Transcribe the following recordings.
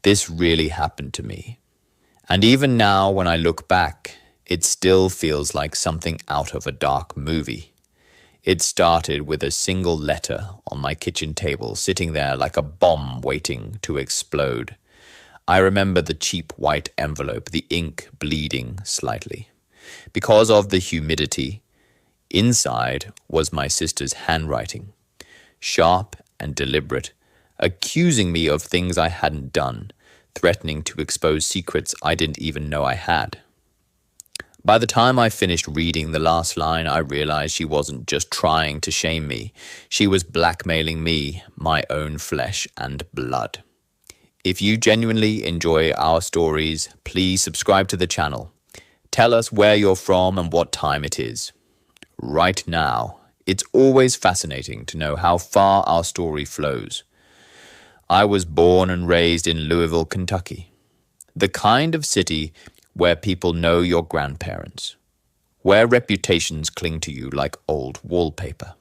This really happened to me. And even now, when I look back, it still feels like something out of a dark movie. It started with a single letter on my kitchen table, sitting there like a bomb waiting to explode. I remember the cheap white envelope, the ink bleeding slightly. Because of the humidity, inside was my sister's handwriting, sharp and deliberate, accusing me of things I hadn't done, threatening to expose secrets I didn't even know I had. By the time I finished reading the last line, I realized she wasn't just trying to shame me. She was blackmailing me, my own flesh and blood. If you genuinely enjoy our stories, please subscribe to the channel. Tell us where you're from and what time it is. Right now, it's always fascinating to know how far our story flows. I was born and raised in Louisville, Kentucky, the kind of city where people know your grandparents, where reputations cling to you like old wallpaper.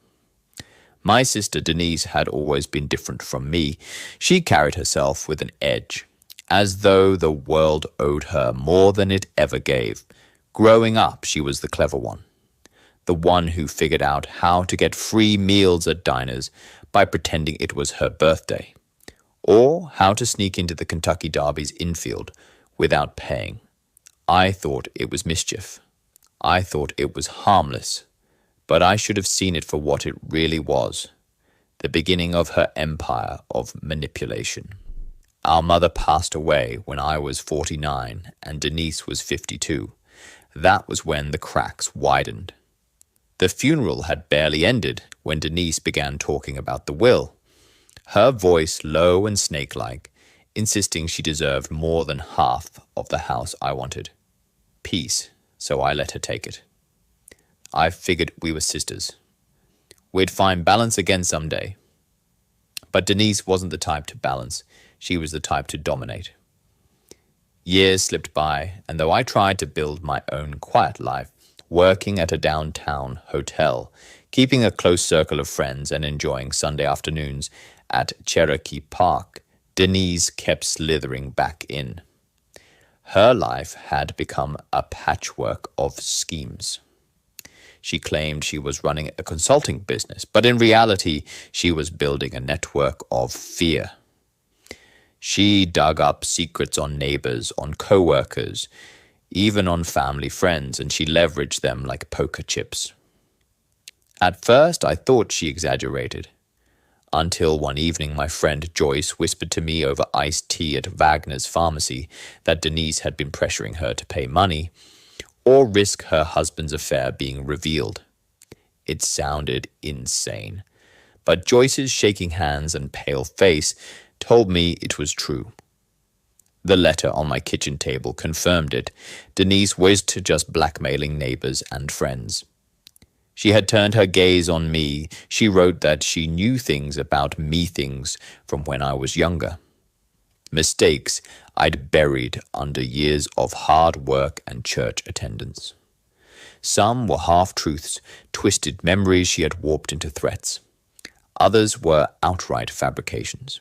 My sister Denise had always been different from me. She carried herself with an edge, as though the world owed her more than it ever gave. Growing up, she was the clever one, the one who figured out how to get free meals at diners by pretending it was her birthday, or how to sneak into the Kentucky Derby's infield without paying. I thought it was mischief. I thought it was harmless, but I should have seen it for what it really was, the beginning of her empire of manipulation. Our mother passed away when I was 49 and Denise was 52. That was when the cracks widened. The funeral had barely ended when Denise began talking about the will, her voice low and snake-like, insisting she deserved more than half of the house I wanted. Peace, so I let her take it. I figured we were sisters. We'd find balance again someday. But Denise wasn't the type to balance. She was the type to dominate. Years slipped by, and though I tried to build my own quiet life, working at a downtown hotel, keeping a close circle of friends, and enjoying Sunday afternoons at Cherokee Park, Denise kept slithering back in. Her life had become a patchwork of schemes. She claimed she was running a consulting business, but in reality, she was building a network of fear. She dug up secrets on neighbors, on co-workers, even on family friends, and she leveraged them like poker chips. At first, I thought she exaggerated, until one evening my friend Joyce whispered to me over iced tea at Wagner's pharmacy that Denise had been pressuring her to pay money or risk her husband's affair being revealed. It sounded insane, but Joyce's shaking hands and pale face told me it was true. The letter on my kitchen table confirmed it. Denise was just blackmailing neighbors and friends. She had turned her gaze on me. She wrote that she knew things about me, things from when I was younger. Mistakes I'd buried under years of hard work and church attendance. Some were half-truths, twisted memories she had warped into threats. Others were outright fabrications.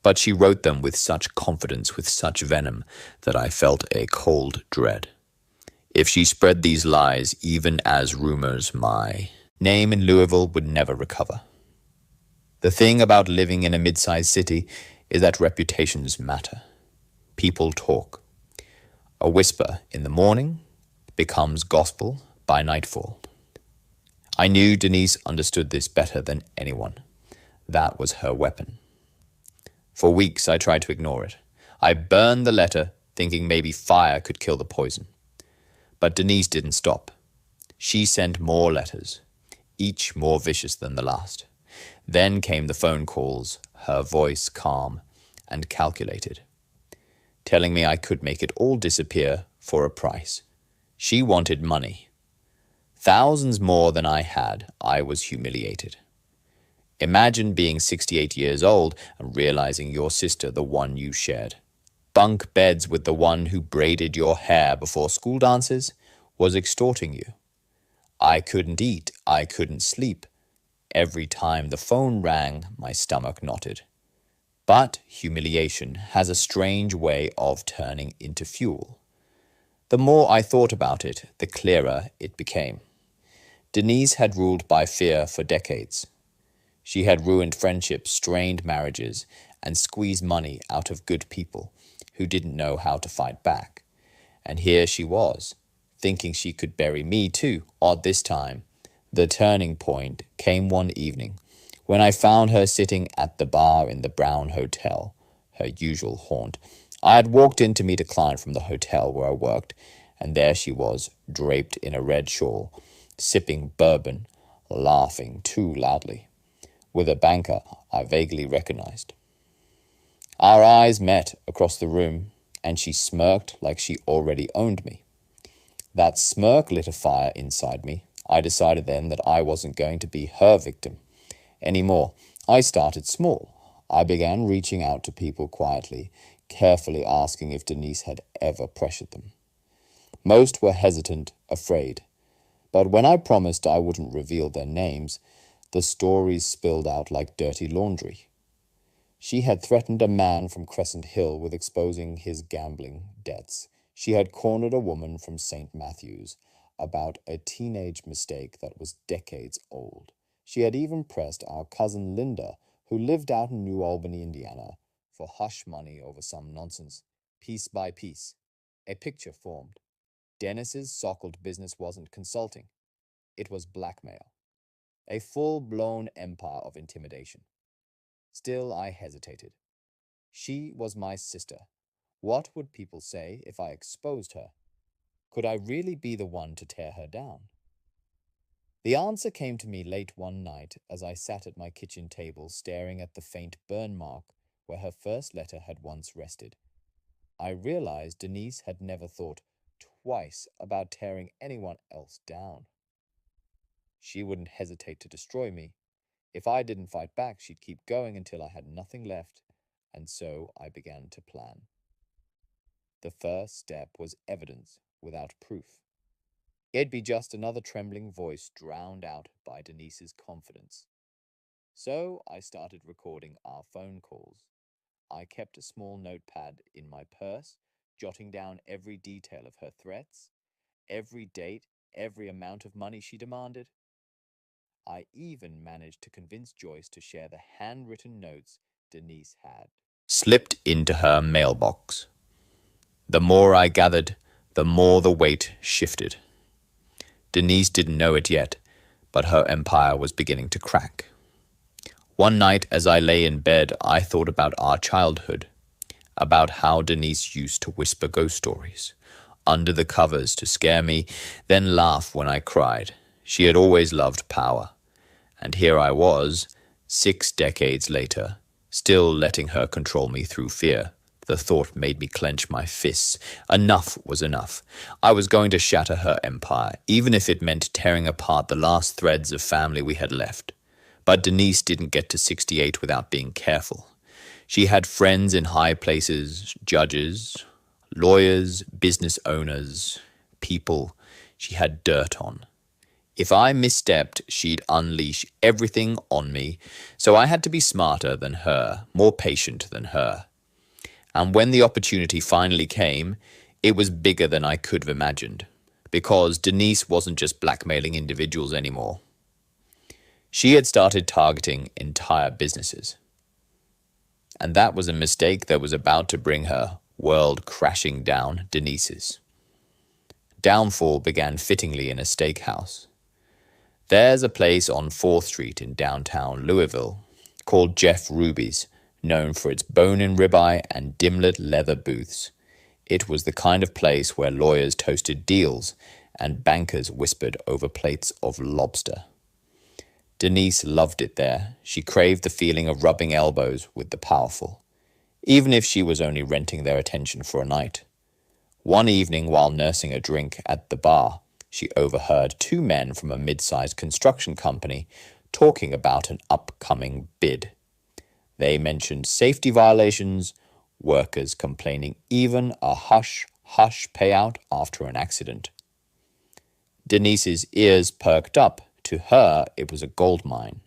But she wrote them with such confidence, with such venom, that I felt a cold dread. If she spread these lies, even as rumors, my name in Louisville would never recover. The thing about living in a mid-sized city is that reputations matter. People talk. A whisper in the morning becomes gospel by nightfall. I knew Denise understood this better than anyone. That was her weapon. For weeks I tried to ignore it. I burned the letter, thinking maybe fire could kill the poison. But Denise didn't stop. She sent more letters, each more vicious than the last. Then came the phone calls, her voice calm and calculated, telling me I could make it all disappear for a price. She wanted money. Thousands more than I had. I was humiliated. Imagine being 68 years old and realizing your sister, the one you shared, bunk beds with the one who braided your hair before school dances, was extorting you. I couldn't eat, I couldn't sleep. Every time the phone rang, my stomach knotted. But humiliation has a strange way of turning into fuel. The more I thought about it, the clearer it became. Denise had ruled by fear for decades. She had ruined friendships, strained marriages, and squeezed money out of good people who didn't know how to fight back. And here she was, thinking she could bury me too, odd this time. The turning point came one evening when I found her sitting at the bar in the Brown Hotel, her usual haunt. I had walked in to meet a client from the hotel where I worked, and there she was, draped in a red shawl, sipping bourbon, laughing too loudly, with a banker I vaguely recognized. Our eyes met across the room, and she smirked like she already owned me. That smirk lit a fire inside me. I decided then that I wasn't going to be her victim anymore. I started small. I began reaching out to people quietly, carefully asking if Denise had ever pressured them. Most were hesitant, afraid. But when I promised I wouldn't reveal their names, the stories spilled out like dirty laundry. She had threatened a man from Crescent Hill with exposing his gambling debts. She had cornered a woman from St. Matthew's about a teenage mistake that was decades old. She had even pressed our cousin Linda, who lived out in New Albany, Indiana, for hush money over some nonsense. Piece by piece, a picture formed. Dennis's sockled business wasn't consulting. It was blackmail. A full-blown empire of intimidation. Still, I hesitated. She was my sister. What would people say if I exposed her? Could I really be the one to tear her down? The answer came to me late one night as I sat at my kitchen table staring at the faint burn mark where her first letter had once rested. I realized Denise had never thought twice about tearing anyone else down. She wouldn't hesitate to destroy me. If I didn't fight back, she'd keep going until I had nothing left, and so I began to plan. The first step was evidence without proof. It'd be just another trembling voice drowned out by Denise's confidence. So I started recording our phone calls. I kept a small notepad in my purse, jotting down every detail of her threats, every date, every amount of money she demanded. I even managed to convince Joyce to share the handwritten notes Denise had slipped into her mailbox. The more I gathered, the more the weight shifted. Denise didn't know it yet, but her empire was beginning to crack. One night as I lay in bed, I thought about our childhood, about how Denise used to whisper ghost stories under the covers to scare me, then laugh when I cried. She had always loved power, and here I was, 6 decades later, still letting her control me through fear. The thought made me clench my fists. Enough was enough. I was going to shatter her empire, even if it meant tearing apart the last threads of family we had left. But Denise didn't get to 68 without being careful. She had friends in high places, judges, lawyers, business owners, people she had dirt on. If I misstepped, she'd unleash everything on me, so I had to be smarter than her, more patient than her. And when the opportunity finally came, it was bigger than I could have imagined, because Denise wasn't just blackmailing individuals anymore. She had started targeting entire businesses. And that was a mistake that was about to bring her world crashing down Denise's. Downfall began fittingly in a steakhouse. There's a place on 4th Street in downtown Louisville called Jeff Ruby's, known for its bone-in ribeye and dim-lit leather booths. It was the kind of place where lawyers toasted deals and bankers whispered over plates of lobster. Denise loved it there. She craved the feeling of rubbing elbows with the powerful, even if she was only renting their attention for a night. One evening, while nursing a drink at the bar, she overheard 2 men from a mid-sized construction company talking about an upcoming bid. They mentioned safety violations, workers complaining, even a hush-hush payout after an accident. Denise's ears perked up. To her, it was a gold mine.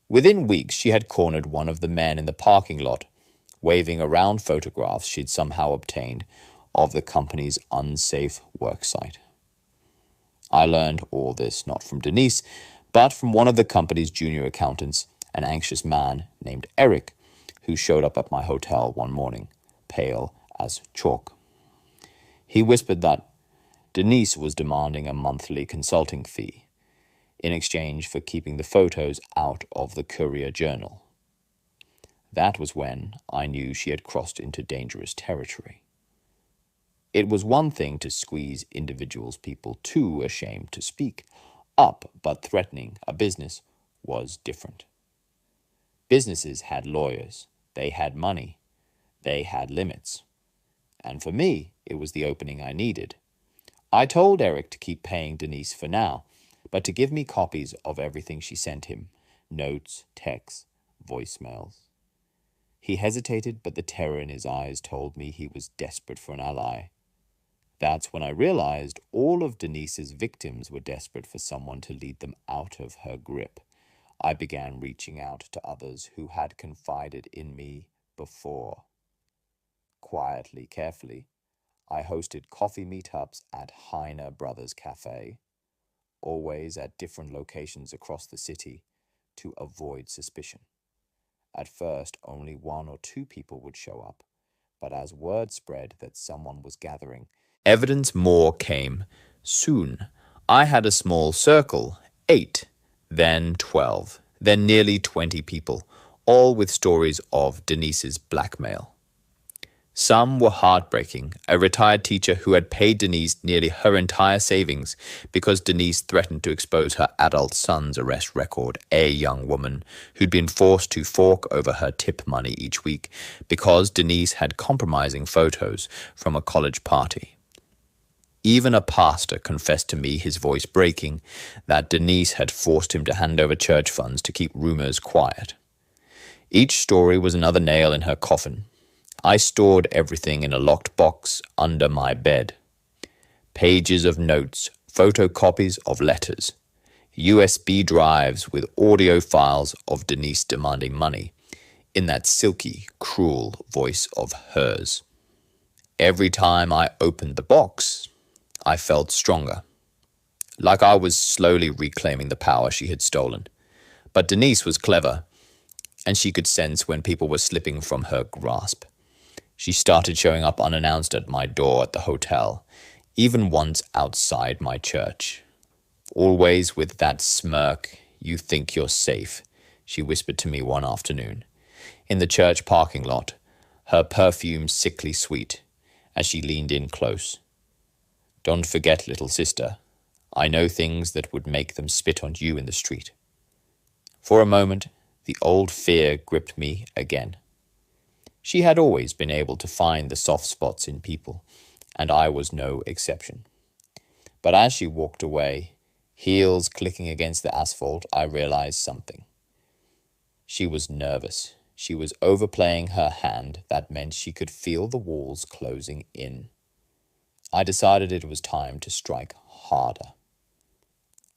Within weeks, she had cornered one of the men in the parking lot. waving around photographs she'd somehow obtained of the company's unsafe worksite. I learned all this not from Denise, but from one of the company's junior accountants, an anxious man named Eric, who showed up at my hotel one morning, pale as chalk. He whispered that Denise was demanding a monthly consulting fee in exchange for keeping the photos out of the Courier Journal. That was when I knew she had crossed into dangerous territory. It was one thing to squeeze individuals people too ashamed to speak up, but threatening a business was different. Businesses had lawyers, they had money, they had limits. And for me, it was the opening I needed. I told Eric to keep paying Denise for now, but to give me copies of everything she sent him, notes, texts, voicemails. He hesitated, but the terror in his eyes told me he was desperate for an ally. That's when I realized all of Denise's victims were desperate for someone to lead them out of her grip. I began reaching out to others who had confided in me before. Quietly, carefully, I hosted coffee meetups at Heiner Brothers Cafe, always at different locations across the city, to avoid suspicion. At first, only 1 or 2 people would show up, but as word spread that someone was gathering, evidence more came. Soon, I had a small circle, 8, then 12, then nearly 20 people, all with stories of Denise's blackmail. Some were heartbreaking. A retired teacher who had paid Denise nearly her entire savings because Denise threatened to expose her adult son's arrest record. A young woman who'd been forced to fork over her tip money each week because Denise had compromising photos from a college party. Even a pastor confessed to me, his voice breaking, that Denise had forced him to hand over church funds to keep rumors quiet. Each story was another nail in her coffin. I stored everything in a locked box under my bed. Pages of notes, photocopies of letters, USB drives with audio files of Denise demanding money, in that silky, cruel voice of hers. Every time I opened the box, I felt stronger, like I was slowly reclaiming the power she had stolen. But Denise was clever, and she could sense when people were slipping from her grasp. She started showing up unannounced at my door at the hotel, even once outside my church. Always with that smirk, "You think you're safe," she whispered to me one afternoon, in the church parking lot, her perfume sickly sweet, as she leaned in close. "Don't forget, little sister, I know things that would make them spit on you in the street." For a moment, the old fear gripped me again. She had always been able to find the soft spots in people, and I was no exception. But as she walked away, heels clicking against the asphalt, I realized something. She was nervous. She was overplaying her hand. That meant she could feel the walls closing in. I decided it was time to strike harder.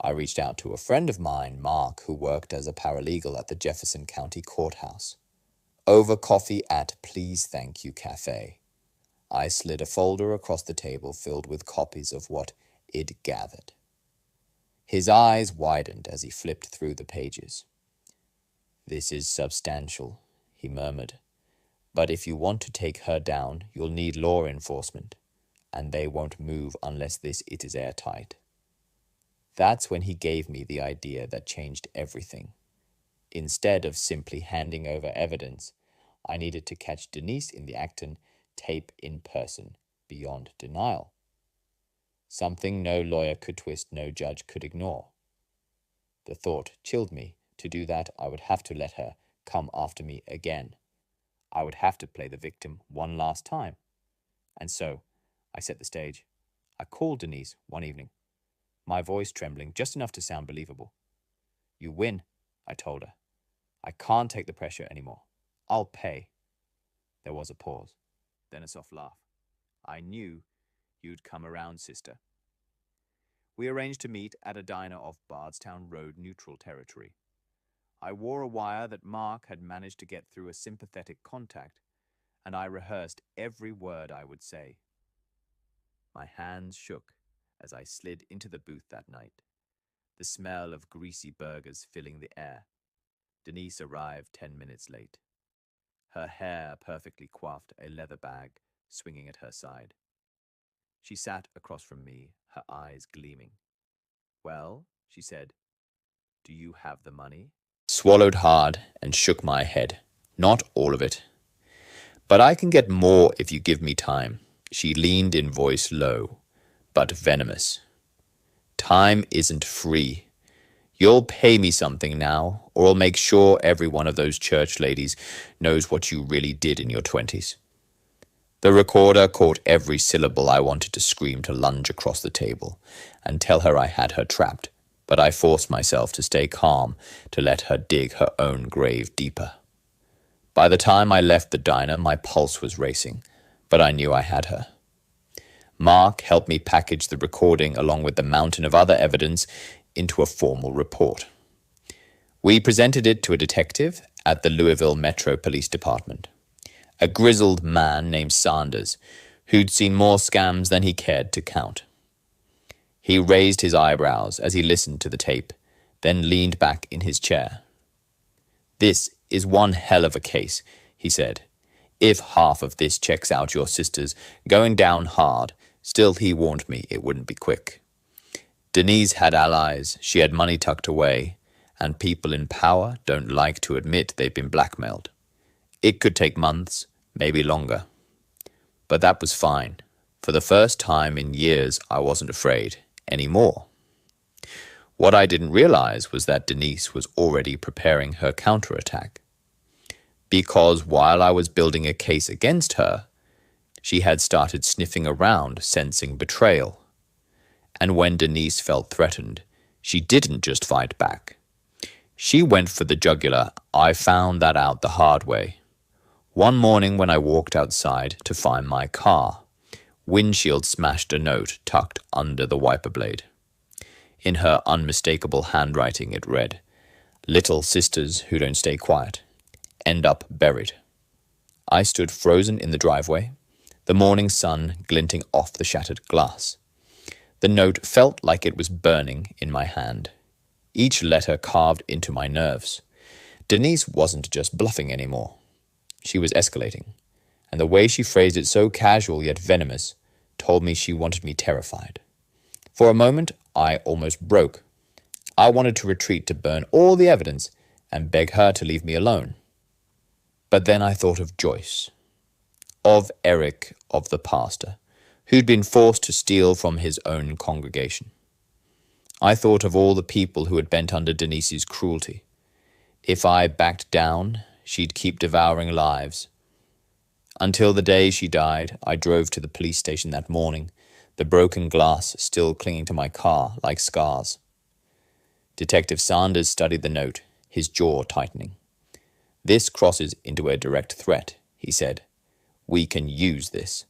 I reached out to a friend of mine, Mark, who worked as a paralegal at the Jefferson County Courthouse. Over coffee at Please Thank You Cafe, I slid a folder across the table filled with copies of what it gathered. His eyes widened as he flipped through the pages. "This is substantial," he murmured. "But if you want to take her down, you'll need law enforcement, and they won't move unless it is airtight." That's when he gave me the idea that changed everything. Instead of simply handing over evidence, I needed to catch Denise in the act and tape in person, beyond denial. Something no lawyer could twist, no judge could ignore. The thought chilled me. To do that, I would have to let her come after me again. I would have to play the victim one last time. And so, I set the stage. I called Denise one evening, my voice trembling just enough to sound believable. "You win," I told her. "I can't take the pressure anymore. I'll pay." There was a pause, then a soft laugh. "I knew you'd come around, sister." We arranged to meet at a diner off Bardstown Road, neutral territory. I wore a wire that Mark had managed to get through a sympathetic contact, and I rehearsed every word I would say. My hands shook as I slid into the booth that night, the smell of greasy burgers filling the air. Denise arrived 10 minutes late, her hair perfectly coiffed, a leather bag swinging at her side. She sat across from me, her eyes gleaming. "Well," she said, "do you have the money?" Swallowed hard and shook my head. "Not all of it. But I can get more if you give me time." She leaned in, voice low, but venomous. "Time isn't free. You'll pay me something now, or I'll make sure every one of those church ladies knows what you really did in your 20s. The recorder caught every syllable. I wanted to scream, to lunge across the table and tell her I had her trapped, but I forced myself to stay calm, to let her dig her own grave deeper. By the time I left the diner, my pulse was racing, but I knew I had her. Mark helped me package the recording along with the mountain of other evidence into a formal report. We presented it to a detective at the Louisville Metro Police Department, a grizzled man named Sanders, who'd seen more scams than he cared to count. He raised his eyebrows as he listened to the tape, then leaned back in his chair. "This is one hell of a case," he said. "If half of this checks out, your sister's going down hard." Still, he warned me it wouldn't be quick. Denise had allies, she had money tucked away, and people in power don't like to admit they've been blackmailed. It could take months, maybe longer. But that was fine. For the first time in years, I wasn't afraid anymore. What I didn't realize was that Denise was already preparing her counterattack. Because while I was building a case against her, she had started sniffing around, sensing betrayal. And when Denise felt threatened, she didn't just fight back. She went for the jugular. I found that out the hard way. One morning when I walked outside to find my car, windshield smashed a note tucked under the wiper blade. In her unmistakable handwriting it read, "Little sisters who don't stay quiet end up buried." I stood frozen in the driveway, the morning sun glinting off the shattered glass. The note felt like it was burning in my hand, each letter carved into my nerves. Denise wasn't just bluffing anymore. She was escalating, and the way she phrased it, so casual yet venomous, told me she wanted me terrified. For a moment, I almost broke. I wanted to retreat, to burn all the evidence, and beg her to leave me alone. But then I thought of Joyce, of Eric, of the pastor, who'd been forced to steal from his own congregation. I thought of all the people who had bent under Denise's cruelty. If I backed down, she'd keep devouring lives. Until the day she died, I drove to the police station that morning, the broken glass still clinging to my car like scars. Detective Sanders studied the note, his jaw tightening. "This crosses into a direct threat," he said. "We can use this."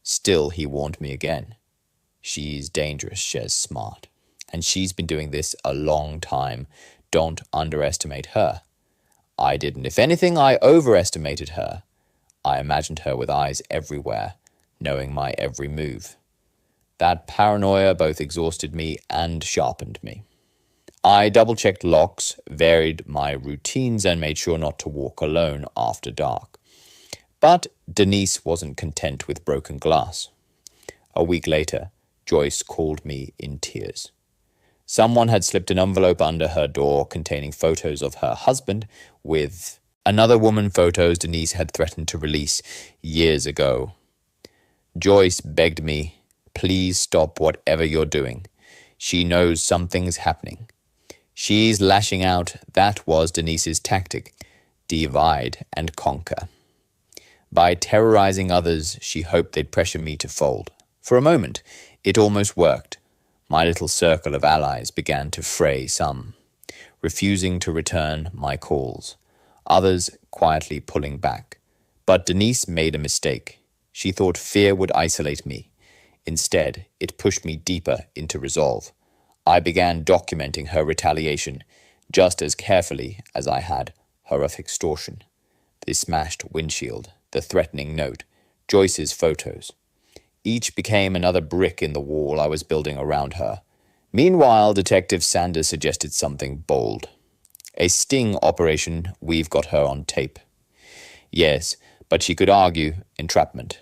Still, he warned me again. "She's dangerous, she's smart. And she's been doing this a long time. Don't underestimate her." I didn't. If anything, I overestimated her. I imagined her with eyes everywhere, knowing my every move. That paranoia both exhausted me and sharpened me. I double-checked locks, varied my routines, and made sure not to walk alone after dark. But Denise wasn't content with broken glass. A week later, Joyce called me in tears. Someone had slipped an envelope under her door containing photos of her husband with another woman, photos Denise had threatened to release years ago. Joyce begged me, "Please stop whatever you're doing. She knows something's happening. She's lashing out." That was Denise's tactic: divide and conquer. By terrorizing others, she hoped they'd pressure me to fold. For a moment, it almost worked. My little circle of allies began to fray, some refusing to return my calls, others quietly pulling back. But Denise made a mistake. She thought fear would isolate me. Instead, it pushed me deeper into resolve. I began documenting her retaliation just as carefully as I had her of extortion. The smashed windshield, the threatening note, Joyce's photos. Each became another brick in the wall I was building around her. Meanwhile, Detective Sanders suggested something bold. A sting operation. We've got her on tape. Yes, but she could argue entrapment.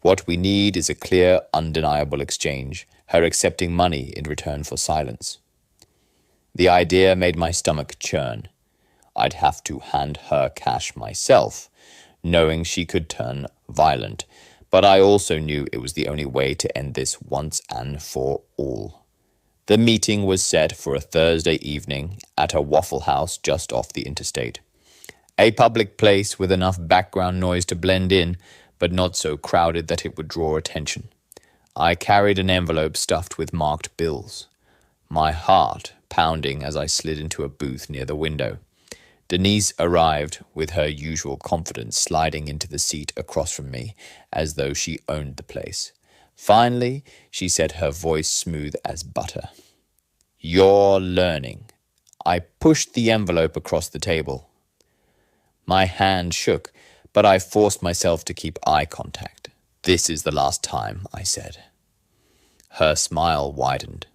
What we need is a clear, undeniable exchange, her accepting money in return for silence. The idea made my stomach churn. I'd have to hand her cash myself, knowing she could turn violent, but I also knew it was the only way to end this once and for all. The meeting was set for a Thursday evening at a Waffle House just off the interstate. A public place with enough background noise to blend in, but not so crowded that it would draw attention. I carried an envelope stuffed with marked bills, my heart pounding as I slid into a booth near the window. Denise arrived with her usual confidence, sliding into the seat across from me as though she owned the place. Finally, she said, her voice smooth as butter. "You're learning." I pushed the envelope across the table. My hand shook, but I forced myself to keep eye contact. "This is the last time," I said. Her smile widened.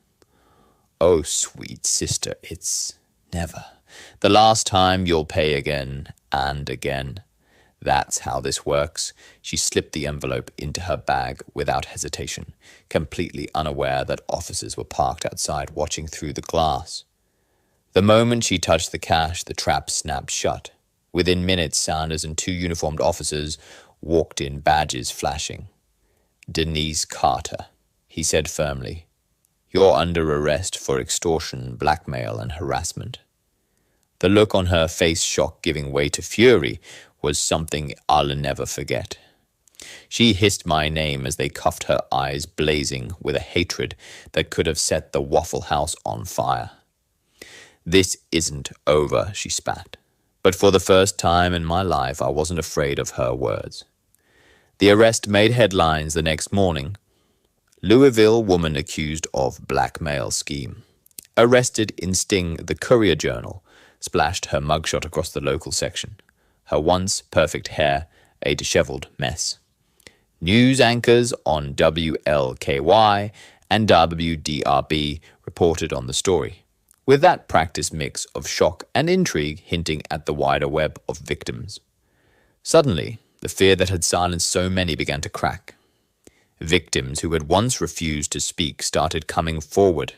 "Oh, sweet sister, it's never. The last time you'll pay again and again. That's how this works." She slipped the envelope into her bag without hesitation, completely unaware that officers were parked outside watching through the glass. The moment she touched the cash, the trap snapped shut. Within minutes, Sanders and 2 uniformed officers walked in, badges flashing. "Denise Carter," he said firmly. "You're under arrest for extortion, blackmail, and harassment." The look on her face, shock giving way to fury, was something I'll never forget. She hissed my name as they cuffed her, eyes blazing with a hatred that could have set the Waffle House on fire. "This isn't over," she spat. But for the first time in my life, I wasn't afraid of her words. The arrest made headlines the next morning. Louisville woman accused of blackmail scheme. Arrested in Sting, the Courier-Journal, splashed her mugshot across the local section. Her once perfect hair, a disheveled mess. News anchors on WLKY and WDRB reported on the story, with that practice mix of shock and intrigue hinting at the wider web of victims. Suddenly, the fear that had silenced so many began to crack. Victims who had once refused to speak started coming forward.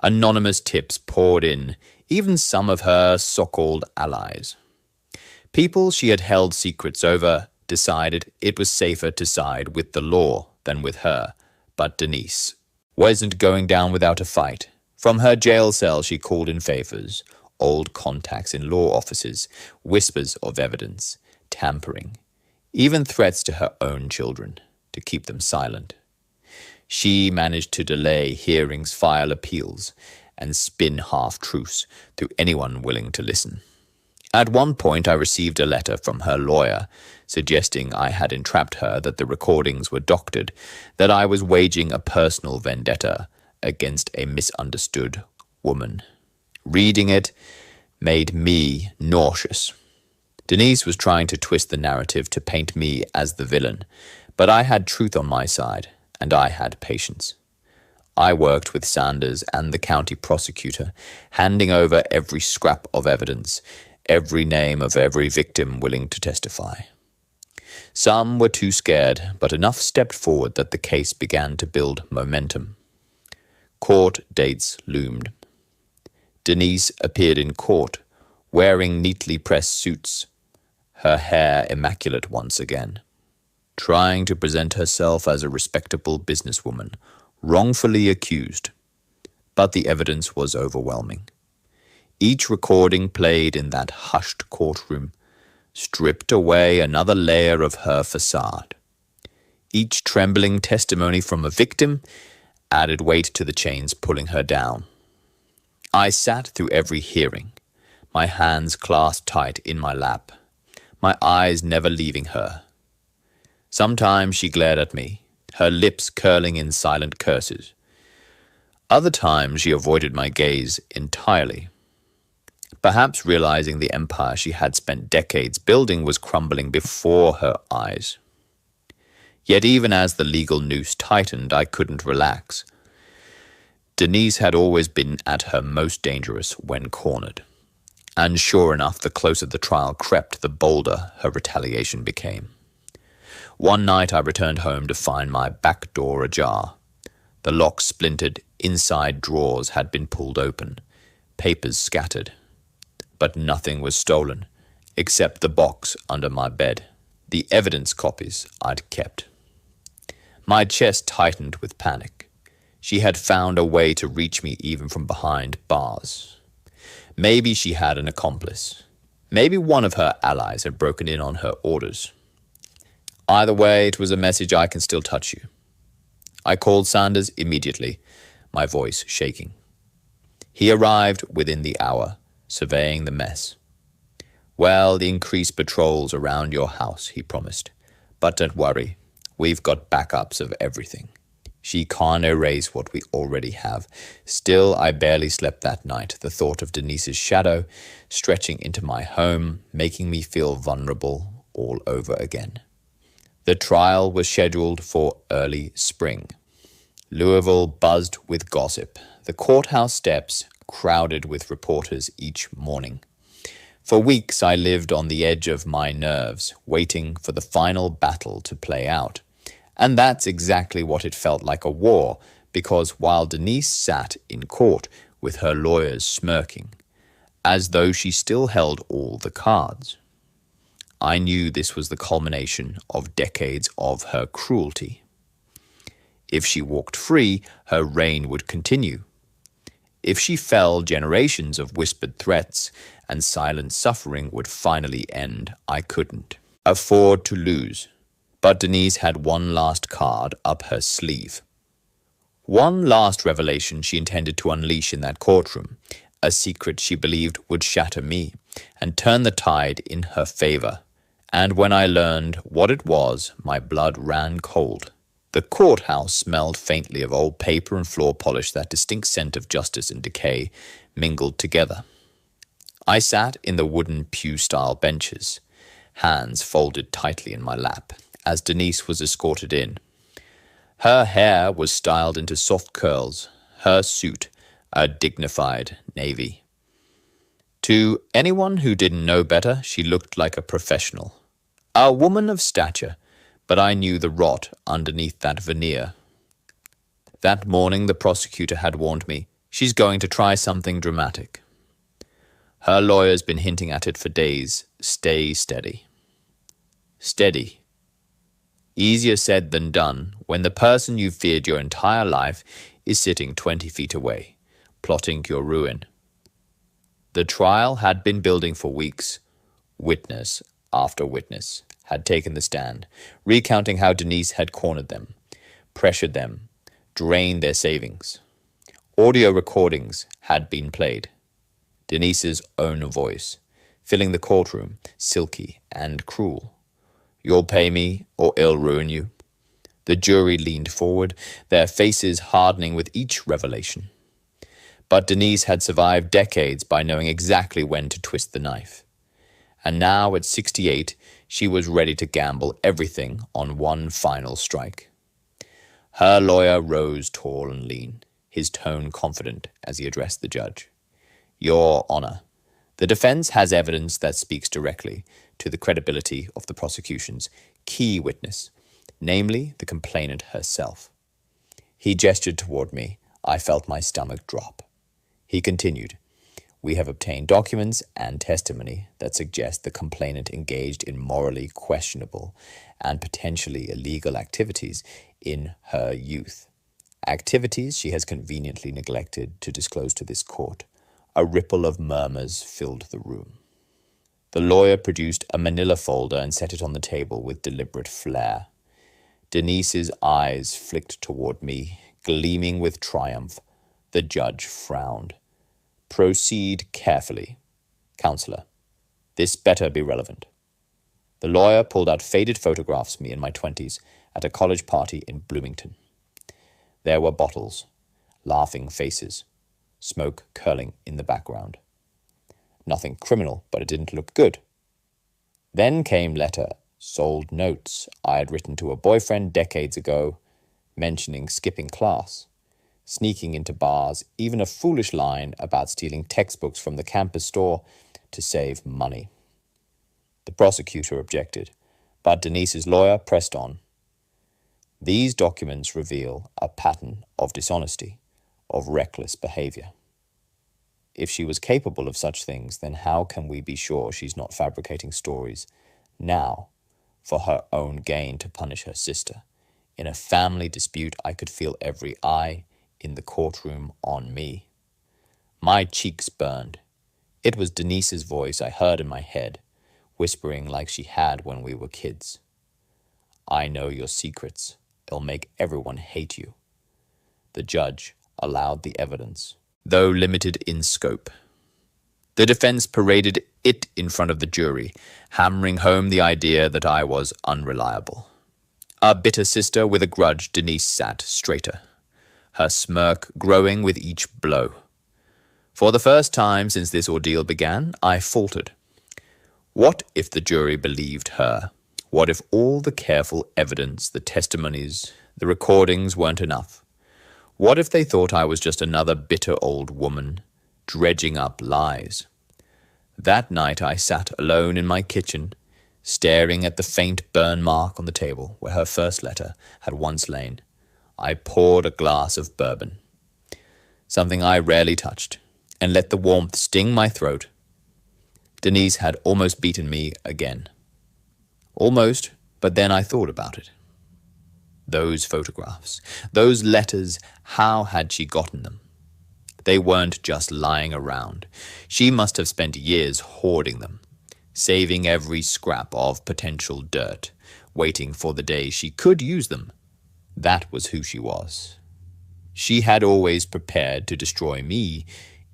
Anonymous tips poured in, even some of her so-called allies. People she had held secrets over decided it was safer to side with the law than with her, but Denise wasn't going down without a fight. From her jail cell she called in favors, old contacts in law offices, whispers of evidence, tampering, even threats to her own children to keep them silent. She managed to delay hearings, file appeals, and spin half-truths to anyone willing to listen. At one point I received a letter from her lawyer suggesting I had entrapped her, that the recordings were doctored, that I was waging a personal vendetta against a misunderstood woman. Reading it made me nauseous. Denise was trying to twist the narrative to paint me as the villain, but I had truth on my side, and I had patience. I worked with Sanders and the county prosecutor, handing over every scrap of evidence, every name of every victim willing to testify. Some were too scared, but enough stepped forward that the case began to build momentum. Court dates loomed. Denise appeared in court, wearing neatly pressed suits, her hair immaculate once again, trying to present herself as a respectable businesswoman, wrongfully accused. But the evidence was overwhelming. Each recording played in that hushed courtroom stripped away another layer of her facade. Each trembling testimony from a victim added weight to the chains pulling her down. I sat through every hearing, my hands clasped tight in my lap, my eyes never leaving her. Sometimes she glared at me, her lips curling in silent curses. Other times she avoided my gaze entirely. perhaps realizing the empire she had spent decades building was crumbling before her eyes. Yet even as the legal noose tightened, I couldn't relax. Denise had always been at her most dangerous when cornered. And sure enough, the closer the trial crept, the bolder her retaliation became. One night I returned home to find my back door ajar. The lock splintered, inside drawers had been pulled open, papers scattered. But nothing was stolen, except the box under my bed, the evidence copies I'd kept. My chest tightened with panic. She had found a way to reach me even from behind bars. Maybe she had an accomplice. Maybe one of her allies had broken in on her orders. Either way, it was a message: I can still touch you. I called Sanders immediately, my voice shaking. He arrived within the hour, surveying the mess. Well, increase patrols around your house, he promised. But don't worry, we've got backups of everything. She can't erase what we already have. Still, I barely slept that night. The thought of Denise's shadow stretching into my home, making me feel vulnerable all over again. The trial was scheduled for early spring. Louisville buzzed with gossip. The courthouse steps crowded with reporters each morning. For weeks I lived on the edge of my nerves, waiting for the final battle to play out. And that's exactly what it felt like, a war, because while Denise sat in court with her lawyers smirking, as though she still held all the cards, I knew this was the culmination of decades of her cruelty. If she walked free, her reign would continue. If she fell, generations of whispered threats and silent suffering would finally end. I couldn't afford to lose. But Denise had one last card up her sleeve. One last revelation she intended to unleash in that courtroom, a secret she believed would shatter me and turn the tide in her favor. And when I learned what it was, my blood ran cold. The courthouse smelled faintly of old paper and floor polish, that distinct scent of justice and decay mingled together. I sat in the wooden pew-style benches, hands folded tightly in my lap, as Denise was escorted in. Her hair was styled into soft curls, her suit a dignified navy. To anyone who didn't know better, she looked like a professional. A woman of stature, but I knew the rot underneath that veneer. That morning the prosecutor had warned me, she's going to try something dramatic. Her lawyer's been hinting at it for days. Stay steady. Steady. Easier said than done when the person you feared your entire life is sitting 20 feet away, plotting your ruin. The trial had been building for weeks. Witness after witness had taken the stand, recounting how Denise had cornered them, pressured them, drained their savings. Audio recordings had been played. Denise's own voice, filling the courtroom, silky and cruel. You'll pay me or it'll ruin you. The jury leaned forward, their faces hardening with each revelation. But Denise had survived decades by knowing exactly when to twist the knife. And now at 68, she was ready to gamble everything on one final strike. Her lawyer rose tall and lean, his tone confident as he addressed the judge. Your Honor, the defense has evidence that speaks directly to the credibility of the prosecution's key witness, namely the complainant herself. He gestured toward me. I felt my stomach drop. He continued, we have obtained documents and testimony that suggest the complainant engaged in morally questionable and potentially illegal activities in her youth. Activities she has conveniently neglected to disclose to this court. A ripple of murmurs filled the room. The lawyer produced a manila folder and set it on the table with deliberate flair. Denise's eyes flicked toward me, gleaming with triumph. The judge frowned. Proceed carefully, Counselor. This better be relevant. The lawyer pulled out faded photographs of me in my 20s at a college party in Bloomington. There were bottles, laughing faces, smoke curling in the background. Nothing criminal, but it didn't look good. Then came letter, sold notes I had written to a boyfriend decades ago, mentioning skipping class, sneaking into bars, even a foolish line about stealing textbooks from the campus store to save money. The prosecutor objected, but Denise's lawyer pressed on. These documents reveal a pattern of dishonesty, of reckless behavior. If she was capable of such things, then how can we be sure she's not fabricating stories now for her own gain to punish her sister? In a family dispute, I could feel every eye in the courtroom on me. My cheeks burned. It was Denise's voice I heard in my head, whispering like she had when we were kids. I know your secrets. It'll make everyone hate you. The judge allowed the evidence, though limited in scope. The defense paraded it in front of the jury, hammering home the idea that I was unreliable. A bitter sister with a grudge, Denise sat straighter, her smirk growing with each blow. For the first time since this ordeal began, I faltered. What if the jury believed her? What if all the careful evidence, the testimonies, the recordings weren't enough? What if they thought I was just another bitter old woman, dredging up lies? That night I sat alone in my kitchen, staring at the faint burn mark on the table where her first letter had once lain. I poured a glass of bourbon, something I rarely touched, and let the warmth sting my throat. Denise had almost beaten me again. Almost, but then I thought about it. Those photographs, those letters, how had she gotten them? They weren't just lying around. She must have spent years hoarding them, saving every scrap of potential dirt, waiting for the day she could use them. That was who she was. She had always prepared to destroy me,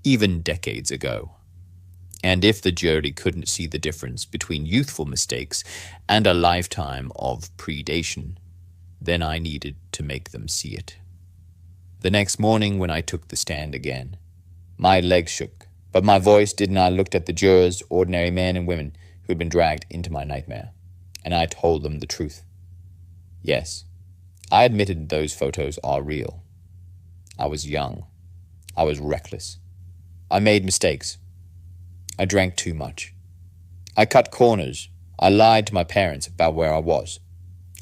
even decades ago. And if the jury couldn't see the difference between youthful mistakes and a lifetime of predation, then I needed to make them see it. The next morning when I took the stand again, my legs shook, but my voice didn't. I looked at the jurors, ordinary men and women who had been dragged into my nightmare, and I told them the truth. Yes, I admitted those photos are real. I was young. I was reckless. I made mistakes. I drank too much. I cut corners. I lied to my parents about where I was.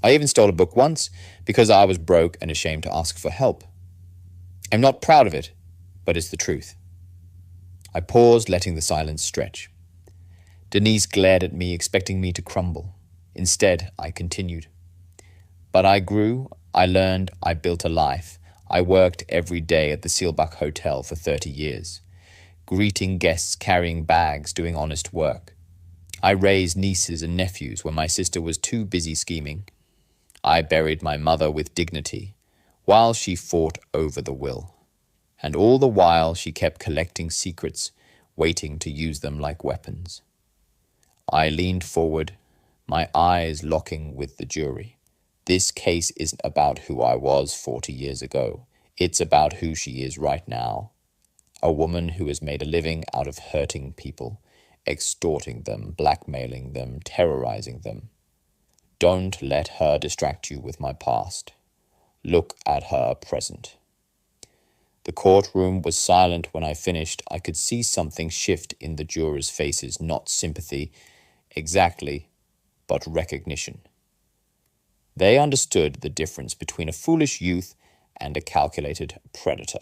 I even stole a book once because I was broke and ashamed to ask for help. I'm not proud of it, but it's the truth. I paused, letting the silence stretch. Denise glared at me, expecting me to crumble. Instead, I continued. But I grew, I learned, I built a life. I worked every day at the Seelbach Hotel for 30 years. Greeting guests, carrying bags, doing honest work. I raised nieces and nephews when my sister was too busy scheming. I buried my mother with dignity, while she fought over the will. And all the while she kept collecting secrets, waiting to use them like weapons. I leaned forward, my eyes locking with the jury. This case isn't about who I was 40 years ago. It's about who she is right now. A woman who has made a living out of hurting people, extorting them, blackmailing them, terrorizing them. Don't let her distract you with my past. Look at her present. The courtroom was silent when I finished. I could see something shift in the jurors' faces, not sympathy, exactly, but recognition. They understood the difference between a foolish youth and a calculated predator.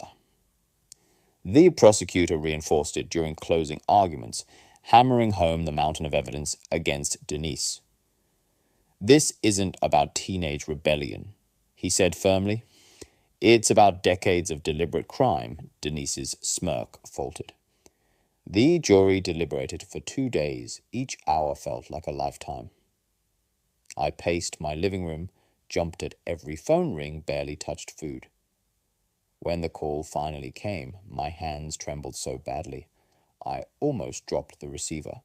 The prosecutor reinforced it during closing arguments, hammering home the mountain of evidence against Denise. This isn't about teenage rebellion, he said firmly. It's about decades of deliberate crime, Denise's smirk faltered. The jury deliberated for 2 days. Each hour felt like a lifetime. I paced my living room, jumped at every phone ring, barely touched food. When the call finally came, my hands trembled so badly, I almost dropped the receiver.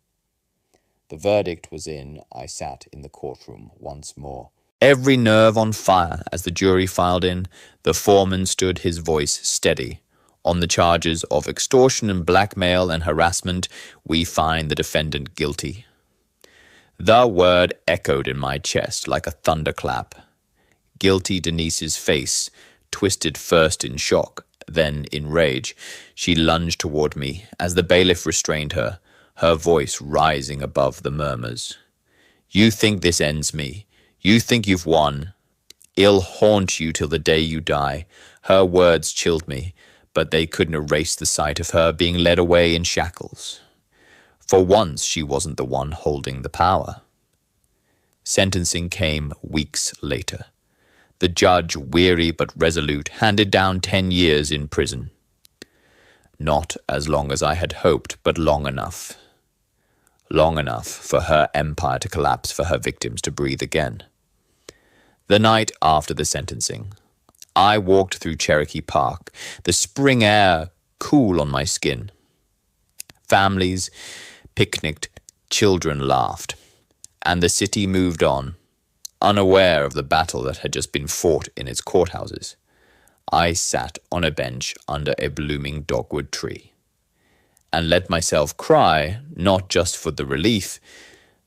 The verdict was in. I sat in the courtroom once more. Every nerve on fire as the jury filed in. The foreman stood, his voice steady. On the charges of extortion and blackmail and harassment, we find the defendant guilty. The word echoed in my chest like a thunderclap. Guilty Denise's face twisted first in shock, then in rage. She lunged toward me as the bailiff restrained her, her voice rising above the murmurs. You think this ends me. You think you've won. It'll haunt you till the day you die. Her words chilled me, but they couldn't erase the sight of her being led away in shackles. For once she wasn't the one holding the power. Sentencing came weeks later. The judge, weary but resolute, handed down 10 years in prison. Not as long as I had hoped, but long enough. Long enough for her empire to collapse, for her victims to breathe again. The night after the sentencing, I walked through Cherokee Park, the spring air cool on my skin. Families picnicked, children laughed, and the city moved on, unaware of the battle that had just been fought in its courthouses. I sat on a bench under a blooming dogwood tree and let myself cry, not just for the relief,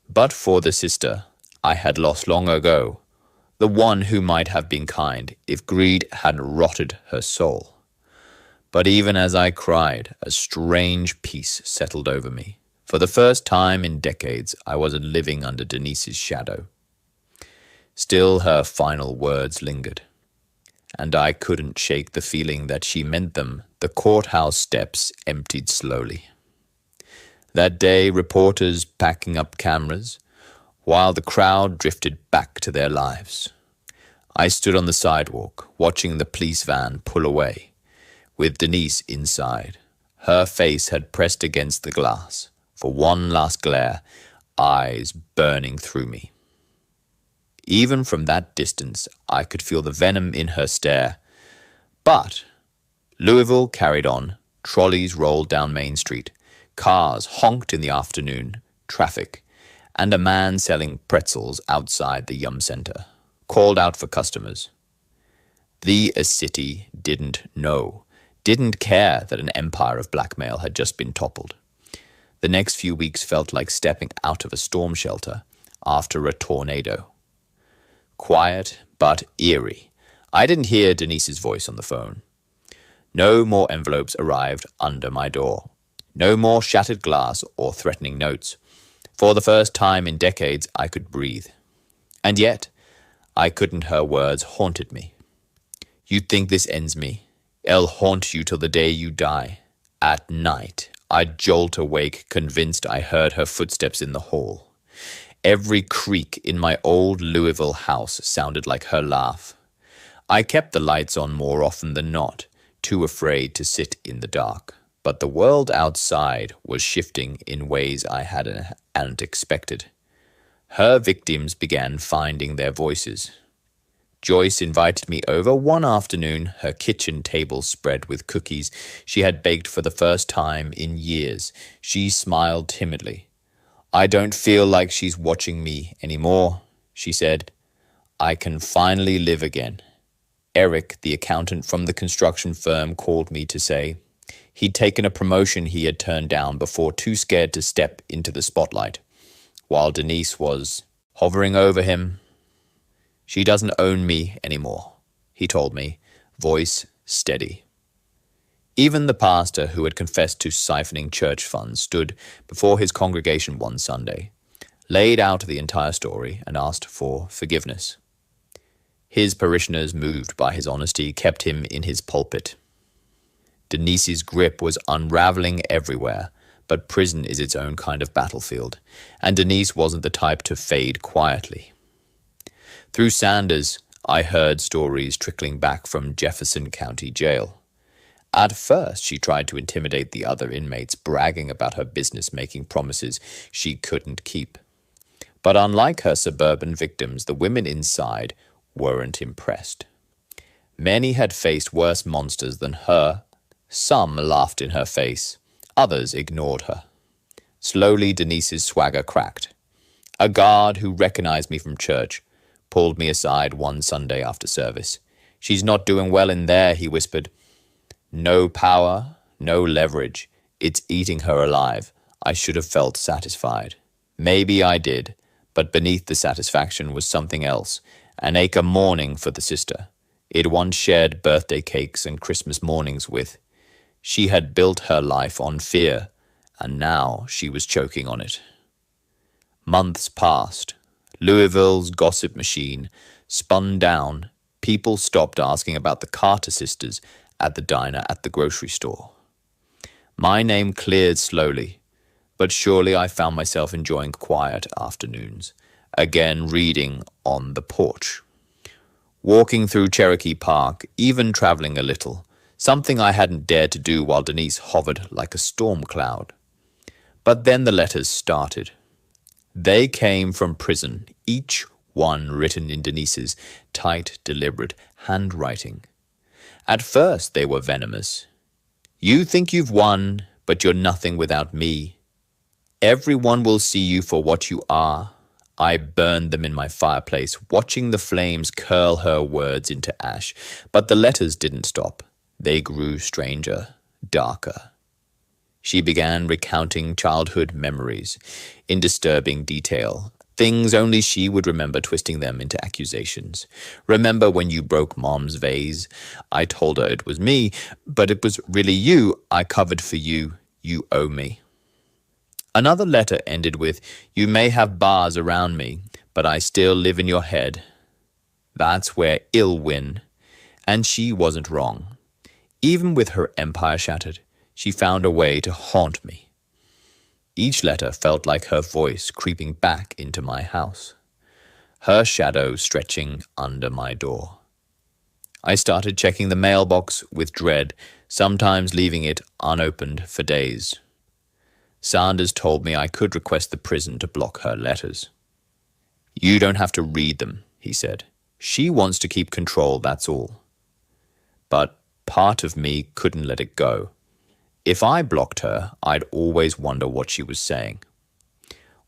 but for the sister I had lost long ago, the one who might have been kind if greed hadn't rotted her soul. But even as I cried, a strange peace settled over me. For the first time in decades, I wasn't living under Denise's shadow. Still, her final words lingered, and I couldn't shake the feeling that she meant them. The courthouse steps emptied slowly. That day, reporters packing up cameras, while the crowd drifted back to their lives. I stood on the sidewalk, watching the police van pull away, with Denise inside. Her face had pressed against the glass, for one last glare, eyes burning through me. Even from that distance, I could feel the venom in her stare. But Louisville carried on. Trolleys rolled down Main Street. Cars honked in the afternoon traffic, and a man selling pretzels outside the Yum Center called out for customers. The city didn't know, didn't care that an empire of blackmail had just been toppled. The next few weeks felt like stepping out of a storm shelter after a tornado. Quiet, but eerie. I didn't hear Denise's voice on the phone. No more envelopes arrived under my door. No more shattered glass or threatening notes. For the first time in decades, I could breathe. And yet, I couldn't. Her words haunted me. You think this ends me. It'll haunt you till the day you die. At night, I'd jolt awake, convinced I heard her footsteps in the hall. Every creak in my old Louisville house sounded like her laugh. I kept the lights on more often than not, too afraid to sit in the dark. But the world outside was shifting in ways I hadn't expected. Her victims began finding their voices. Joyce invited me over one afternoon, her kitchen table spread with cookies she had baked for the first time in years. She smiled timidly. I don't feel like she's watching me anymore, she said. I can finally live again. Eric, the accountant from the construction firm, called me to say he'd taken a promotion he had turned down before, too scared to step into the spotlight, while Denise was hovering over him. She doesn't own me anymore, he told me, voice steady. Even the pastor who had confessed to siphoning church funds stood before his congregation one Sunday, laid out the entire story, and asked for forgiveness. His parishioners, moved by his honesty, kept him in his pulpit. Denise's grip was unraveling everywhere, but prison is its own kind of battlefield, and Denise wasn't the type to fade quietly. Through Sanders, I heard stories trickling back from Jefferson County Jail. At first, she tried to intimidate the other inmates, bragging about her business, making promises she couldn't keep. But unlike her suburban victims, the women inside weren't impressed. Many had faced worse monsters than her. Some laughed in her face. Others ignored her. Slowly, Denise's swagger cracked. A guard who recognized me from church pulled me aside one Sunday after service. She's not doing well in there, he whispered. No power, no leverage. It's eating her alive. I should have felt satisfied. Maybe I did, but beneath the satisfaction was something else, an ache of mourning for the sister it once shared birthday cakes and Christmas mornings with. She had built her life on fear, and now she was choking on it. Months passed. Louisville's gossip machine spun down. People stopped asking about the Carter sisters at the diner at the grocery store. My name cleared slowly, but surely I found myself enjoying quiet afternoons, again reading on the porch. Walking through Cherokee Park, even traveling a little, something I hadn't dared to do while Denise hovered like a storm cloud. But then the letters started. They came from prison, each one written in Denise's tight, deliberate handwriting. At first they were venomous. You think you've won, but you're nothing without me. Everyone will see you for what you are. I burned them in my fireplace, watching the flames curl her words into ash. But the letters didn't stop. They grew stranger, darker. She began recounting childhood memories in disturbing detail, things only she would remember, twisting them into accusations. Remember when you broke Mom's vase? I told her it was me, but it was really you. I covered for you. You owe me. Another letter ended with, you may have bars around me, but I still live in your head. That's where ill win. And she wasn't wrong. Even with her empire shattered, she found a way to haunt me. Each letter felt like her voice creeping back into my house, her shadow stretching under my door. I started checking the mailbox with dread, sometimes leaving it unopened for days. Sanders told me I could request the prison to block her letters. You don't have to read them, he said. She wants to keep control, that's all. But part of me couldn't let it go. If I blocked her, I'd always wonder what she was saying,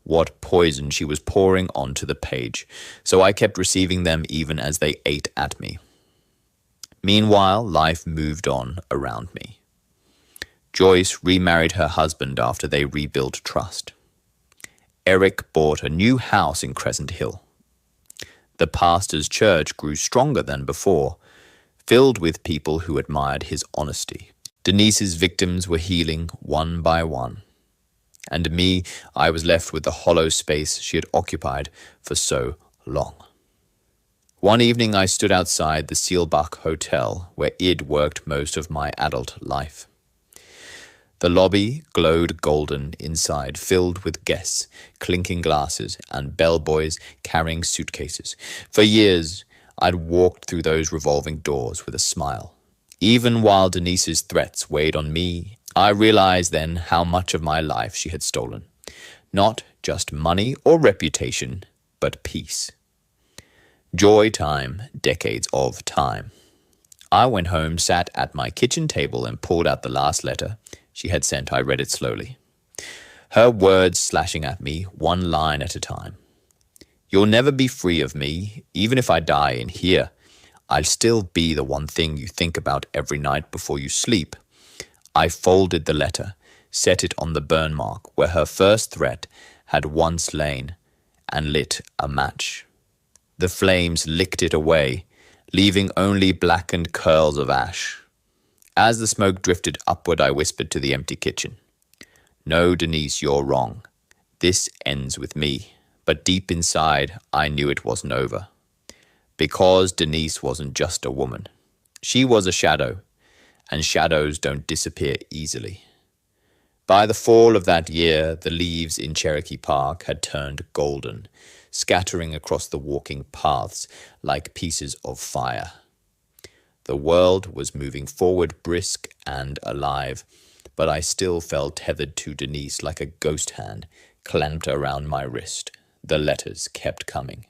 what poison she was pouring onto the page, so I kept receiving them even as they ate at me. Meanwhile, life moved on around me. Joyce remarried her husband after they rebuilt trust. Eric bought a new house in Crescent Hill. The pastor's church grew stronger than before, filled with people who admired his honesty. Denise's victims were healing one by one. And me, I was left with the hollow space she had occupied for so long. One evening I stood outside the Seelbach Hotel, where Id worked most of my adult life. The lobby glowed golden inside, filled with guests, clinking glasses, and bellboys carrying suitcases. For years, I'd walked through those revolving doors with a smile. Even while Denise's threats weighed on me, I realized then how much of my life she had stolen. Not just money or reputation, but peace. Joy time, decades of time. I went home, sat at my kitchen table, and pulled out the last letter she had sent. I read it slowly, her words slashing at me, one line at a time. You'll never be free of me, even if I die in here. I'll still be the one thing you think about every night before you sleep. I folded the letter, set it on the burn mark where her first threat had once lain, and lit a match. The flames licked it away, leaving only blackened curls of ash. As the smoke drifted upward, I whispered to the empty kitchen. No, Denise, you're wrong. This ends with me. But deep inside, I knew it wasn't over. Because Denise wasn't just a woman. She was a shadow, and shadows don't disappear easily. By the fall of that year, the leaves in Cherokee Park had turned golden, scattering across the walking paths like pieces of fire. The world was moving forward, brisk and alive, but I still felt tethered to Denise like a ghost hand clamped around my wrist. The letters kept coming,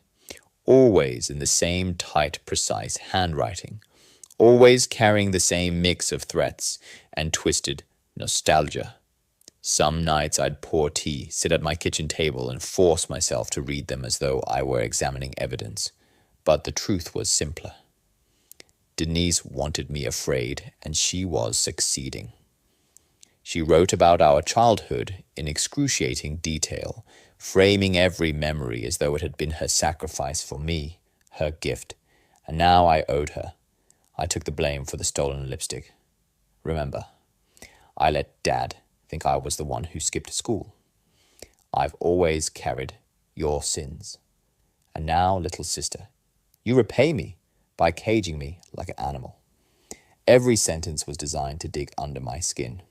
always in the same tight, precise handwriting, always carrying the same mix of threats and twisted nostalgia. Some nights I'd pour tea, sit at my kitchen table, and force myself to read them as though I were examining evidence. But the truth was simpler. Denise wanted me afraid, and she was succeeding. She wrote about our childhood in excruciating detail, framing every memory as though it had been her sacrifice for me, her gift, and now I owed her. I took the blame for the stolen lipstick. Remember, I let Dad think I was the one who skipped school. I've always carried your sins. And now, little sister, you repay me by caging me like an animal. Every sentence was designed to dig under my skin.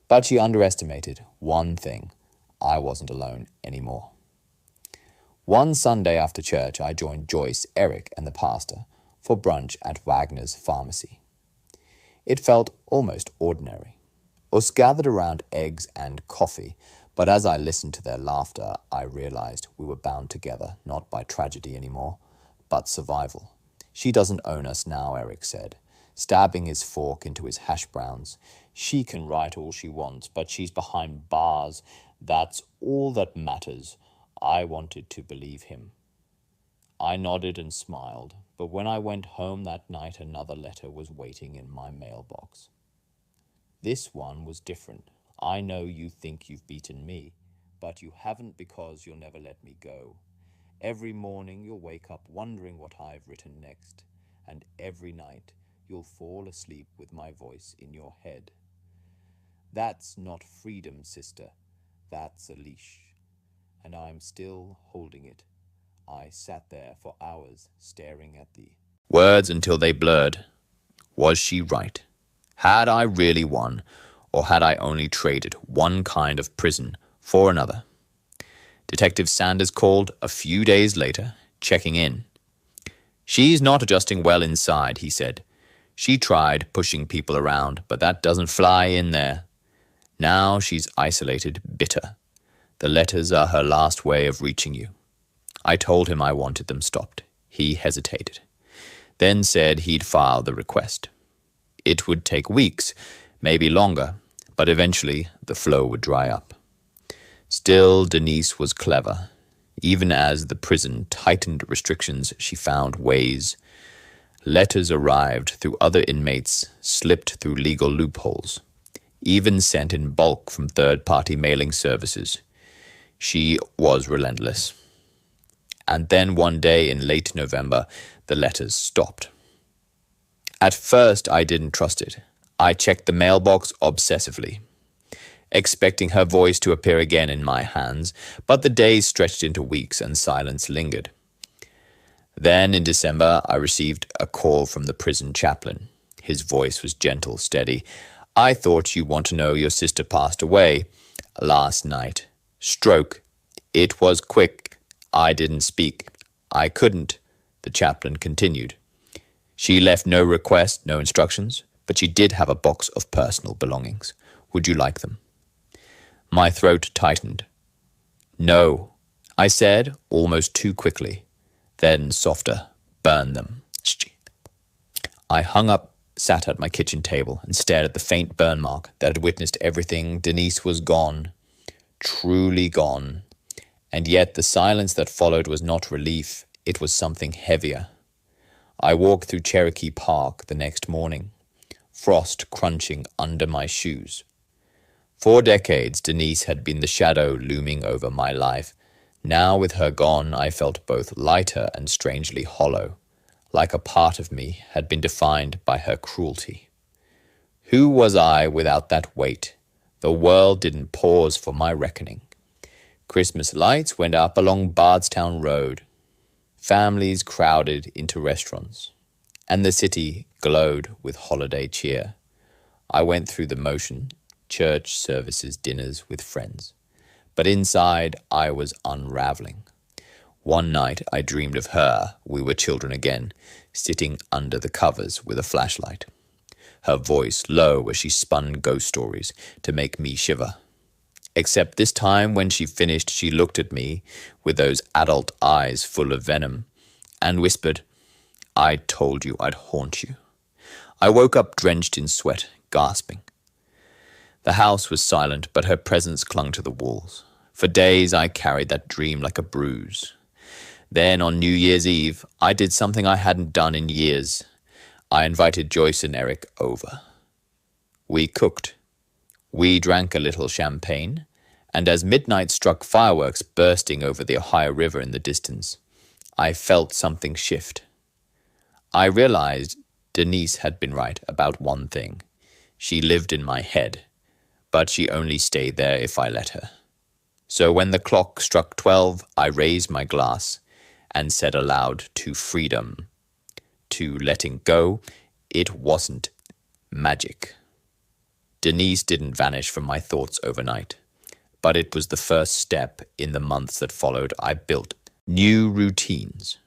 But she underestimated one thing. I wasn't alone anymore. One Sunday after church, I joined Joyce, Eric, and the pastor for brunch at Wagner's pharmacy. It felt almost ordinary. Us gathered around eggs and coffee, but as I listened to their laughter, I realized we were bound together, not by tragedy anymore, but survival. She doesn't own us now, Eric said, stabbing his fork into his hash browns. She can write all she wants, but she's behind bars. That's all that matters. I wanted to believe him. I nodded and smiled, but when I went home that night, another letter was waiting in my mailbox. This one was different. I know you think you've beaten me, but you haven't, because you'll never let me go. Every morning you'll wake up wondering what I've written next, and every night you'll fall asleep with my voice in your head. That's not freedom, sister. That's a leash. And I'm still holding it. I sat there for hours staring at the words until they blurred. Was she right? Had I really won, or had I only traded one kind of prison for another? Detective Sanders called a few days later, checking in. She's not adjusting well inside, he said. She tried pushing people around, but that doesn't fly in there. Now she's isolated, bitter. The letters are her last way of reaching you. I told him I wanted them stopped. He hesitated, then said he'd file the request. It would take weeks, maybe longer, but eventually the flow would dry up. Still, Denise was clever. Even as the prison tightened restrictions, she found ways. Letters arrived through other inmates, slipped through legal loopholes, even sent in bulk from third-party mailing services. She was relentless. And then one day in late November, the letters stopped. At first, I didn't trust it. I checked the mailbox obsessively, expecting her voice to appear again in my hands, but the days stretched into weeks and silence lingered. Then in December, I received a call from the prison chaplain. His voice was gentle, steady. I thought you want to know your sister passed away last night. Stroke. It was quick. I didn't speak. I couldn't, the chaplain continued. She left no request, no instructions, but she did have a box of personal belongings. Would you like them? My throat tightened. No, I said, almost too quickly. Then softer. Burn them. I hung up, sat at my kitchen table, and stared at the faint burn mark that had witnessed everything. Denise was gone. Truly gone. And yet the silence that followed was not relief. It was something heavier. I walked through Cherokee Park the next morning, frost crunching under my shoes. For decades, Denise had been the shadow looming over my life. Now, with her gone, I felt both lighter and strangely hollow, like a part of me had been defined by her cruelty. Who was I without that weight? The world didn't pause for my reckoning. Christmas lights went up along Bardstown Road. Families crowded into restaurants, and the city glowed with holiday cheer. I went through the motion, church services, dinners with friends. But inside, I was unraveling. One night, I dreamed of her. We were children again, sitting under the covers with a flashlight. Her voice low as she spun ghost stories to make me shiver. Except this time, when she finished, she looked at me with those adult eyes full of venom and whispered, I told you I'd haunt you. I woke up drenched in sweat, gasping. The house was silent, but her presence clung to the walls. For days, I carried that dream like a bruise. Then, on New Year's Eve, I did something I hadn't done in years. I invited Joyce and Eric over. We cooked. We drank a little champagne, and as midnight struck fireworks bursting over the Ohio River in the distance, I felt something shift. I realized Denise had been right about one thing. She lived in my head, but she only stayed there if I let her. So when the clock struck 12, I raised my glass and said aloud to freedom, to letting go. It wasn't magic. Denise didn't vanish from my thoughts overnight, but it was the first step in the months that followed. I built new routines.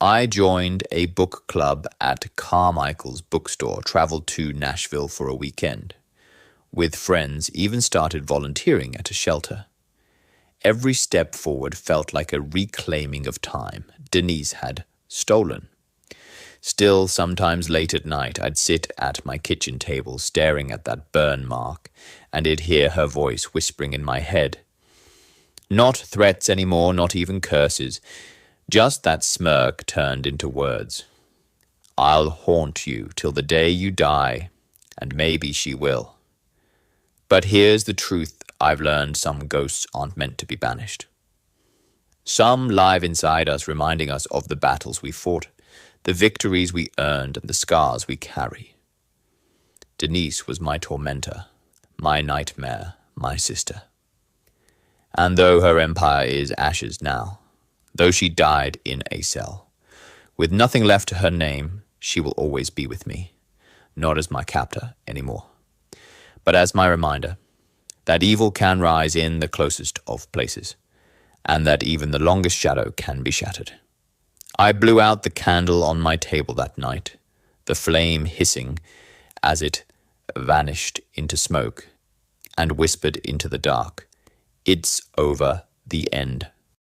I joined a book club at Carmichael's bookstore, traveled to Nashville for a weekend. With friends, even started volunteering at a shelter. Every step forward felt like a reclaiming of time Denise had stolen. Still, sometimes late at night, I'd sit at my kitchen table staring at that burn mark, and I'd hear her voice whispering in my head. Not threats anymore, not even curses, just that smirk turned into words. I'll haunt you till the day you die, and maybe she will. But here's the truth I've learned: some ghosts aren't meant to be banished. Some live inside us, reminding us of the battles we fought, the victories we earned, and the scars we carry. Denise was my tormentor, my nightmare, my sister. And though her empire is ashes now, though she died in a cell, with nothing left to her name, she will always be with me, not as my captor anymore, but as my reminder that evil can rise in the closest of places, and that even the longest shadow can be shattered. I blew out the candle on my table that night, the flame hissing as it vanished into smoke, and whispered into the dark, "It's over, the end